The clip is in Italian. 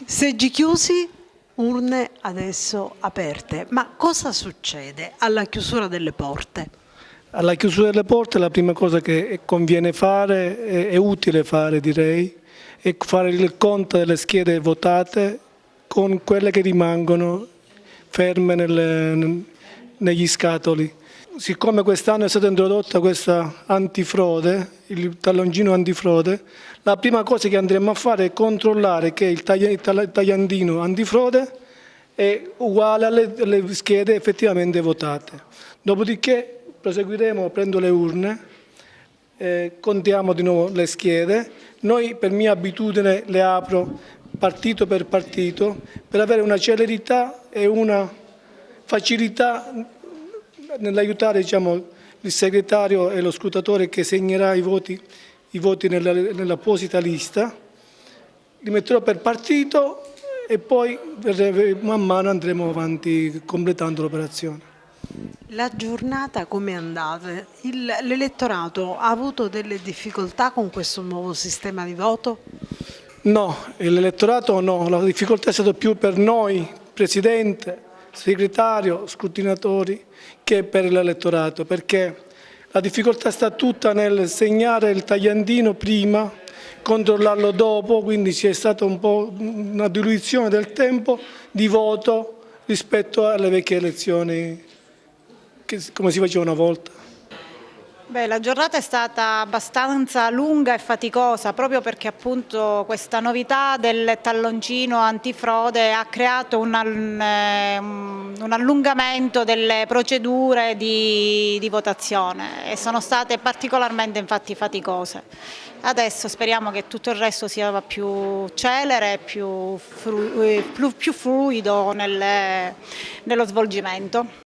Seggi chiusi, urne adesso aperte. Ma cosa succede alla chiusura delle porte? Alla chiusura delle porte la prima cosa che conviene fare, è utile fare direi, è fare il conto delle schede votate con quelle che rimangono ferme negli scatoli. Siccome quest'anno è stata introdotta questa antifrode, il talloncino antifrode, la prima cosa che andremo a fare è controllare che il tagliandino antifrode è uguale alle schede effettivamente votate. Dopodiché proseguiremo, prendo le urne, contiamo di nuovo le schede. Noi per mia abitudine le apro partito per partito per avere una celerità e una facilità nell'aiutare il segretario e lo scrutatore che segnerà i voti nell'apposita lista. Li metterò per partito e poi man mano andremo avanti completando l'operazione. La giornata come è andata? L'elettorato ha avuto delle difficoltà con questo nuovo sistema di voto? No, l'elettorato no, la difficoltà è stata più per noi, Presidente, Segretario, scrutinatori, che per l'elettorato, perché la difficoltà sta tutta nel segnare il tagliandino prima, controllarlo dopo, quindi c'è stata un po' una diluizione del tempo di voto rispetto alle vecchie elezioni, come si faceva una volta. Beh, la giornata è stata abbastanza lunga e faticosa proprio perché appunto questa novità del talloncino antifrode ha creato un allungamento delle procedure di votazione e sono state particolarmente infatti faticose. Adesso speriamo che tutto il resto sia più celere, più fluido nello svolgimento.